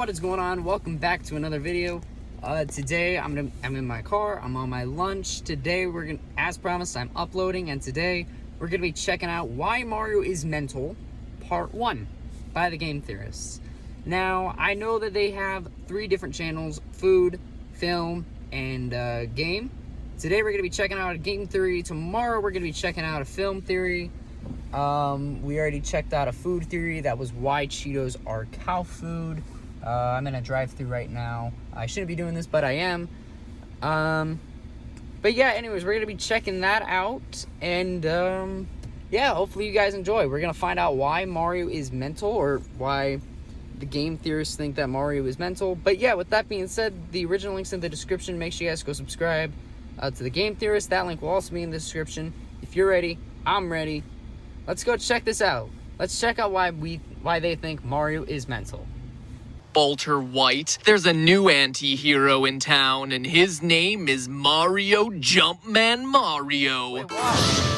what is going on? Welcome back to another video. Today I'm in my car. I'm on my lunch. Today as promised, I'm uploading, and today we're gonna be checking out Why Mario is Mental, Part 1 by the Game Theorists. Now, I know that they have 3 different channels: food, film, and game. Today we're gonna be checking out a game theory. Tomorrow we're gonna be checking out a film theory. We already checked out a food theory. That was why Cheetos are cow food. I'm in a drive-thru right now. I shouldn't be doing this, but I am. But yeah, anyways, we're going to be checking that out. And, yeah, hopefully you guys enjoy. We're going to find out why Mario is mental, or why the game theorists think that Mario is mental. But yeah, with that being said, the original link's in the description. Make sure you guys go subscribe to the game theorists. That link will also be in the description. If you're ready, I'm ready. Let's go check this out. Let's check out why they think Mario is mental. Walter White, there's a new anti-hero in town, and his name is Mario Jumpman Mario. Wait, wow.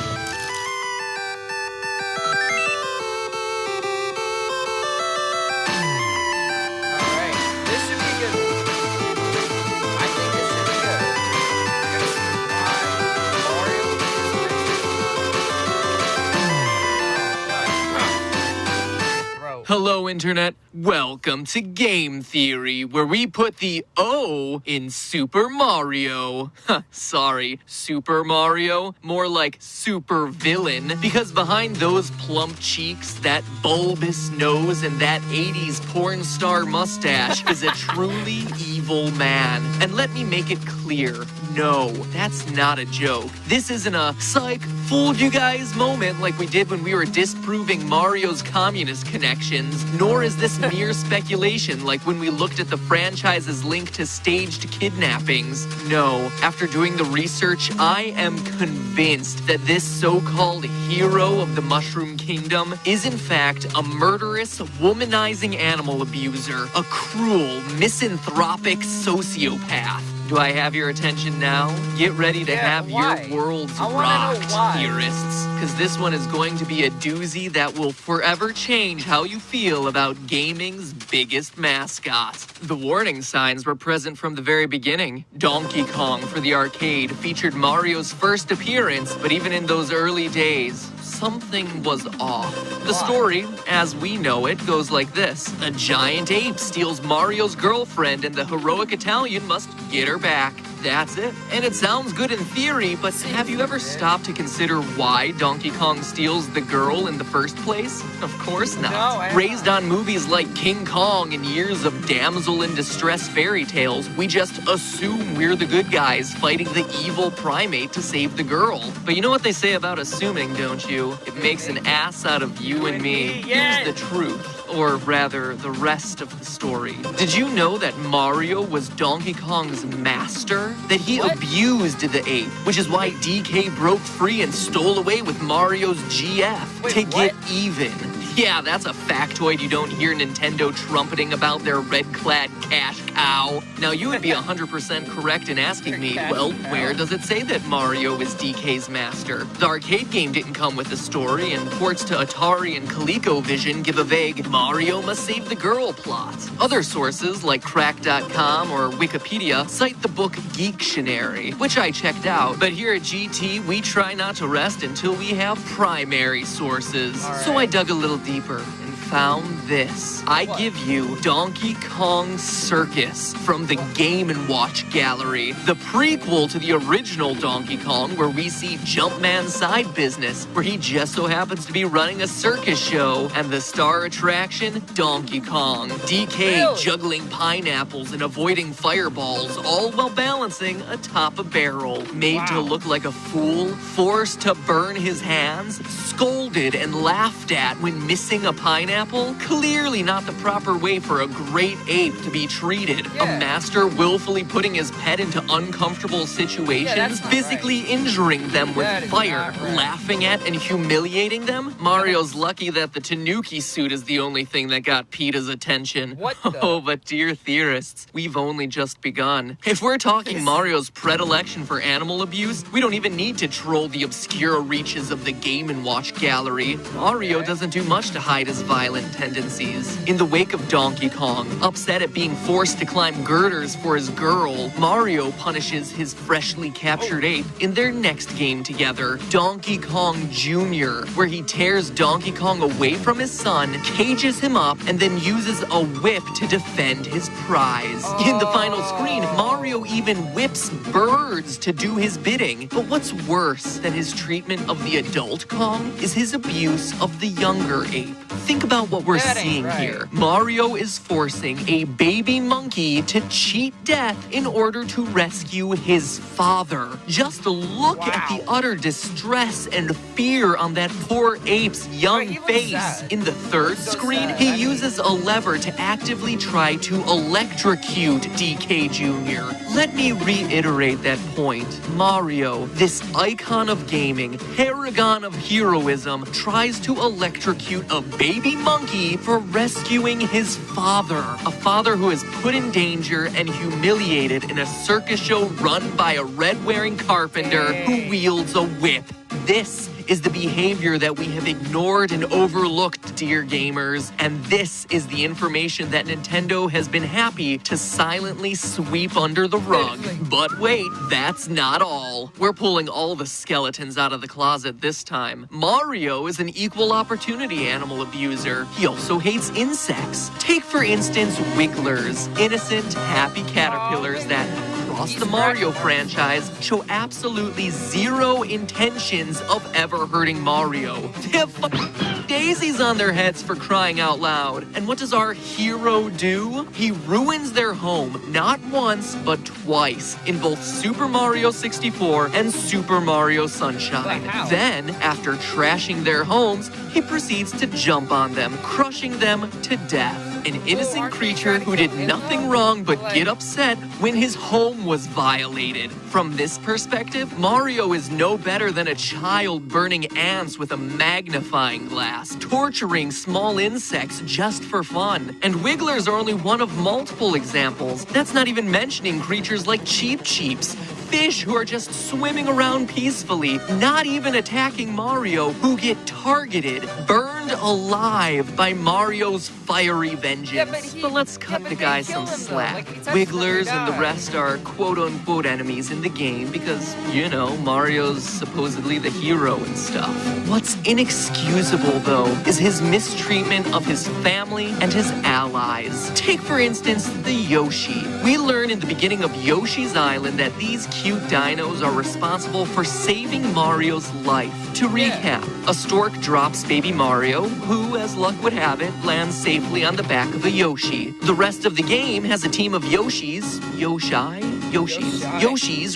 Hello, Internet. Welcome to Game Theory, where we put the O in Super Mario. Sorry, Super Mario? More like super villain, because behind those plump cheeks, that bulbous nose, and that 80s porn star mustache is a truly evil man. And let me make it clear, no, that's not a joke. This isn't a psych, fooled you guys moment like we did when we were disproving Mario's communist connections, nor is this mere speculation like when we looked at the franchise's link to staged kidnappings. No, after doing the research, I am convinced that this so-called hero of the Mushroom Kingdom is in fact a murderous, womanizing animal abuser, a cruel, misanthropic sociopath. Do I have your attention now? Get ready to have your worlds rocked, theorists. Because this one is going to be a doozy that will forever change how you feel about gaming's biggest mascot. The warning signs were present from the very beginning. Donkey Kong for the arcade featured Mario's first appearance, but even in those early days, something was off. The story, as we know it, goes like this. A giant ape steals Mario's girlfriend, and the heroic Italian must get her back. That's it. And it sounds good in theory, but have you ever stopped to consider why Donkey Kong steals the girl in the first place? Of course not. No, raised on movies like King Kong and years of damsel in distress fairy tales, we just assume we're the good guys fighting the evil primate to save the girl. But you know what they say about assuming, don't you? It makes an ass out of you and me. Here's the truth. Or rather, the rest of the story. Did you know that Mario was Donkey Kong's master? That he abused the ape, which is why DK broke free and stole away with Mario's GF to get even. Yeah, that's a factoid you don't hear Nintendo trumpeting about their red-clad cash cow. Now, you would be 100% correct in asking me, well, where does it say that Mario is DK's master? The arcade game didn't come with a story, and ports to Atari and ColecoVision give a vague Mario must save the girl plot. Other sources, like Crack.com or Wikipedia, cite the book Geektionary, which I checked out. But here at GT, we try not to rest until we have primary sources. So I dug a little deeper and found this. I give you Donkey Kong Circus from the Game & Watch Gallery, the prequel to the original Donkey Kong, where we see Jumpman's side business, where he just so happens to be running a circus show, and the star attraction, Donkey Kong. DK juggling pineapples and avoiding fireballs, all while balancing atop a barrel. Made to look like a fool, forced to burn his hands, scolded and laughed at when missing a pineapple. Clearly not the proper way for a great ape to be treated. A master willfully putting his pet into uncomfortable situations, physically injuring them with fire, laughing at and humiliating them. Mario's lucky that the Tanuki suit is the only thing that got PETA's attention. Oh, but dear theorists, we've only just begun. If we're talking Mario's predilection for animal abuse, we don't even need to troll the obscure reaches of the Game & Watch Gallery. Mario doesn't do much to hide his violence. violent tendencies. In the wake of Donkey Kong, upset at being forced to climb girders for his girl, Mario punishes his freshly captured ape in their next game together, Donkey Kong Jr., where he tears Donkey Kong away from his son, cages him up, and then uses a whip to defend his prize. In the final screen, Mario even whips birds to do his bidding. But what's worse than his treatment of the adult Kong is his abuse of the younger ape. Think about what we're seeing here. Mario is forcing a baby monkey to cheat death in order to rescue his father. Just look at the utter distress and fear on that poor ape's young face. In the third screen, he uses a lever to actively try to electrocute DK Jr. Let me reiterate that point. Mario, this icon of gaming, paragon of heroism, tries to electrocute a baby monkey for rescuing his father. A father who is put in danger and humiliated in a circus show run by a red-wearing carpenter who wields a whip. This is the behavior that we have ignored and overlooked, dear gamers, and this is the information that Nintendo has been happy to silently sweep under the rug. But wait, that's not all. We're pulling all the skeletons out of the closet this time. Mario is an equal opportunity animal abuser. He also hates insects. Take, for instance, wigglers, innocent, happy caterpillars that across the Mario franchise show absolutely zero intentions of ever hurting Mario. They have daisies on their heads, for crying out loud. And what does our hero do? He ruins their home not once but twice in both Super Mario 64 and Super Mario Sunshine. Then, after trashing their homes, he proceeds to jump on them, crushing them to death. An innocent creature who did nothing wrong but get upset when his home was violated. From this perspective, Mario is no better than a child burning ants with a magnifying glass, torturing small insects just for fun. And wigglers are only one of multiple examples. That's not even mentioning creatures like Cheep Cheeps, fish who are just swimming around peacefully, not even attacking Mario, who get targeted, burned alive by Mario's fiery vengeance. But let's cut the guy some slack. Wigglers and the rest are quote-unquote enemies in the game because, you know, Mario's supposedly the hero and stuff. What's inexcusable, though, is his mistreatment of his family and his allies. Take, for instance, the Yoshi. We learn in the beginning of Yoshi's Island that these cute dinos are responsible for saving Mario's life. To recap, a stork drops baby Mario, who, as luck would have it, lands safely on the back of a Yoshi. The rest of the game has a team of Yoshis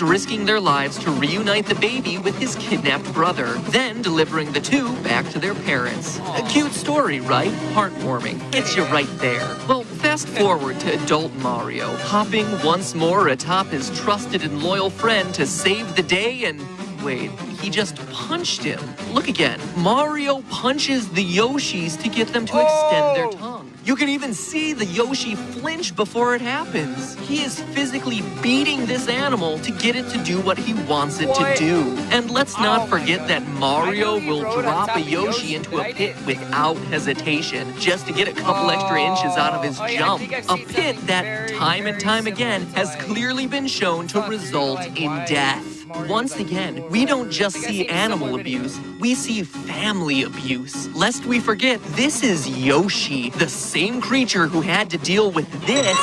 risking their lives to reunite the baby with his kidnapped brother, then delivering the two back to their parents. A cute story, right? Heartwarming. Gets you right there. Well, fast forward to adult Mario, hopping once more atop his trusted and loyal friend to save the day, and wait, he just punched him. Look again. Mario punches the Yoshis to get them to extend their tongue. You can even see the Yoshi flinch before it happens. He is physically beating this animal to get it to do what he wants it to do. And let's not forget that Mario will drop a Yoshi into a pit without hesitation just to get a couple extra inches out of his jump. A pit that, time and time again, has clearly been shown to result in death. Once again, we don't just see animal abuse, we see family abuse. Lest we forget, this is Yoshi, the same creature who had to deal with this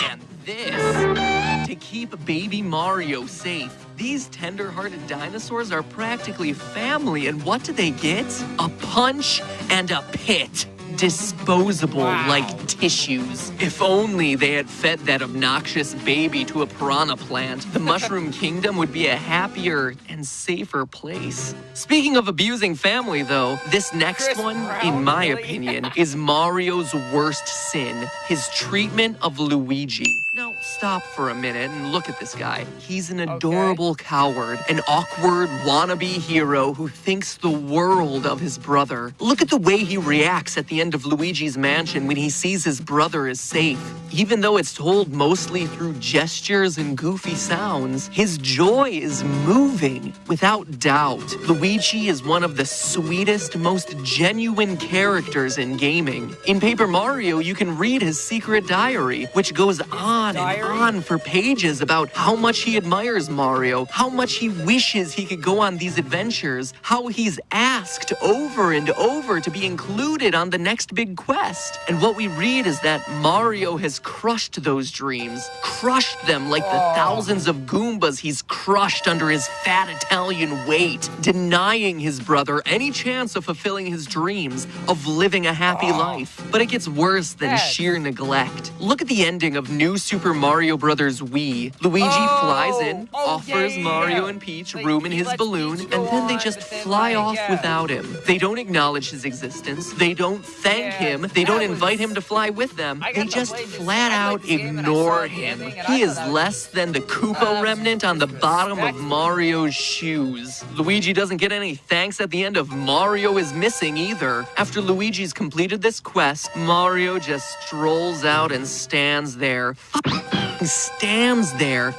and this to keep baby Mario safe. These tender-hearted dinosaurs are practically family, and what do they get? A punch and a pit. Disposable like tissues. If only they had fed that obnoxious baby to a piranha plant, the Mushroom Kingdom would be a happier and safer place. Speaking of abusing family, though, this next one, in my opinion, is Mario's worst sin, his treatment of Luigi. Now, stop for a minute and look at this guy. He's an adorable coward, an awkward wannabe hero who thinks the world of his brother. Look at the way he reacts at the end of Luigi's mansion when he sees his brother is safe. Even though it's told mostly through gestures and goofy sounds, his joy is moving. Without doubt, Luigi is one of the sweetest, most genuine characters in gaming. In Paper Mario, you can read his secret diary, which goes on and on for pages about how much he admires Mario, how much he wishes he could go on these adventures, how he's asked over and over to be included on the next big quest. And what we read is that Mario has crushed those dreams, crushed them like the thousands of Goombas he's crushed under his fat Italian weight, denying his brother any chance of fulfilling his dreams, of living a happy life. But it gets worse than sheer neglect. Look at the ending of New Super Mario Bros. Wii. Luigi flies in, offers Mario and Peach room in his balloon, and then they just fly off without him. They don't acknowledge his existence. They don't thank him. They don't invite him to fly with them. They just flat out ignore him. He is less than the Koopa remnant on the bottom of Mario's shoes. Luigi doesn't get any thanks at the end of Mario is Missing either. After Luigi's completed this quest, Mario just strolls out and stands there.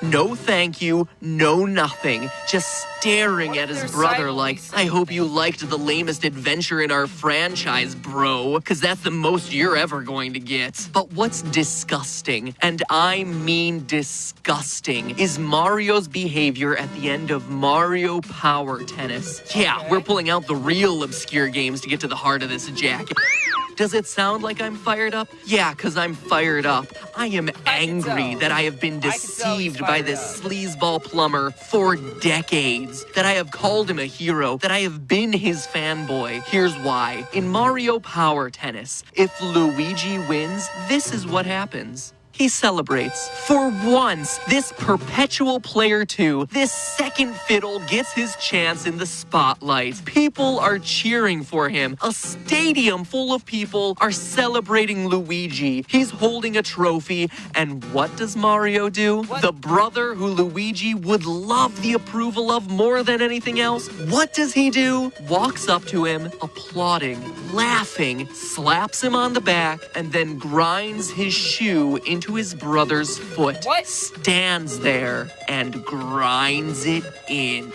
No thank you, no nothing, just staring at his brother like, I hope you liked the lamest adventure in our franchise, bro, because that's the most you're ever going to get. But what's disgusting, and I mean disgusting, is Mario's behavior at the end of Mario Power Tennis. Yeah, we're pulling out the real obscure games to get to the heart of this jacket. Does it sound like I'm fired up? Yeah, because I'm fired up. I am angry that I have been deceived by this sleazeball plumber for decades, that I have called him a hero, that I have been his fanboy. Here's why. In Mario Power Tennis, if Luigi wins, this is what happens. He celebrates. For once, this perpetual player 2, this second fiddle gets his chance in the spotlight. People are cheering for him. A stadium full of people are celebrating Luigi. He's holding a trophy, and what does Mario do? The brother who Luigi would love the approval of more than anything else. What does he do? Walks up to him, applauding, laughing, slaps him on the back, and then grinds his shoe into his brother's foot, stands there, and grinds it in.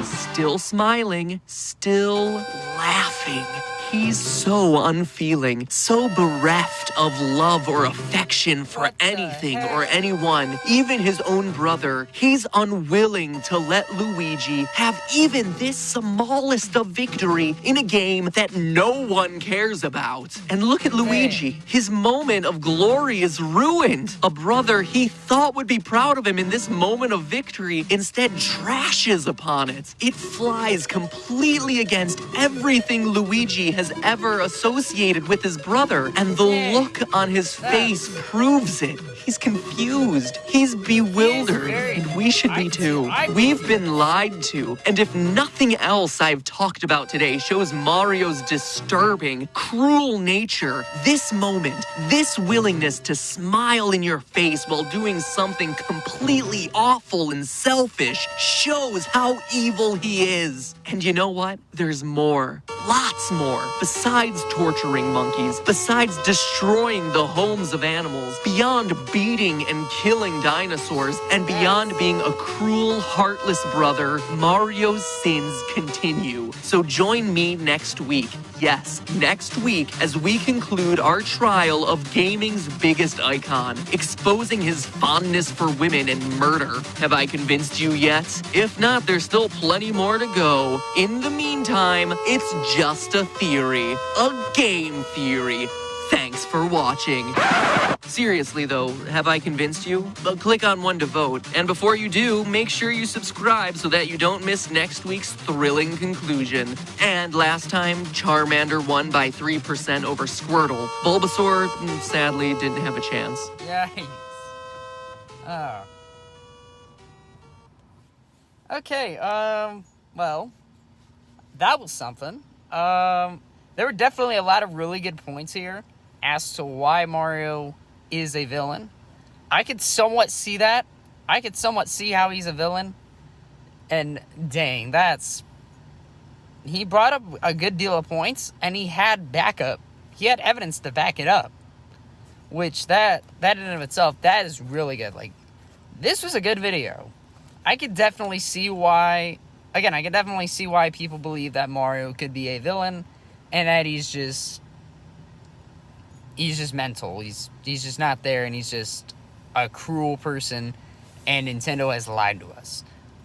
Still smiling, still laughing. He's so unfeeling, so bereft of love or affection for anything or anyone, even his own brother. He's unwilling to let Luigi have even this smallest of victory in a game that no one cares about. And look at Luigi. His moment of glory is ruined. A brother he thought would be proud of him in this moment of victory instead trashes upon it. It flies completely against everything Luigi has ever associated with his brother, and the look on his face proves it. He's confused. He's bewildered, and we should be too. We've been lied to, and if nothing else I've talked about today shows Mario's disturbing, cruel nature, this moment, this willingness to smile in your face while doing something completely awful and selfish shows how evil he is. And you know what? There's more. Lots more. Besides torturing monkeys, besides destroying the homes of animals, beyond beating and killing dinosaurs, and beyond being a cruel, heartless brother, Mario's sins continue. So join me next week. Yes, next week as we conclude our trial of gaming's biggest icon, exposing his fondness for women and murder. Have I convinced you yet? If not, there's still plenty more to go. In the meantime, it's just a theory. A game theory. Thanks for watching. Seriously though, have I convinced you? Click on one to vote. And before you do, make sure you subscribe so that you don't miss next week's thrilling conclusion. And last time, Charmander won by 3% over Squirtle. Bulbasaur, sadly, didn't have a chance. Yikes. Oh. Okay, well, that was something. there were definitely a lot of really good points here as to why Mario is a villain. I could somewhat see that. I could somewhat see how he's a villain. And dang, he brought up a good deal of points, and he had backup. He had evidence to back it up. Which that in and of itself, that is really good. Like, this was a good video. I could definitely see why people believe that Mario could be a villain, and that he's just mental. He's just not there, and he's just a cruel person, and Nintendo has lied to us.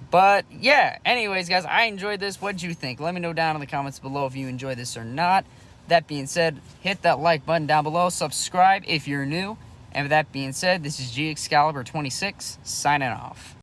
But yeah, anyways, guys, I enjoyed this. What'd you think? Let me know down in the comments below if you enjoyed this or not. That being said, hit that like button down below. Subscribe if you're new. And with that being said, this is G Excalibur 26 signing off.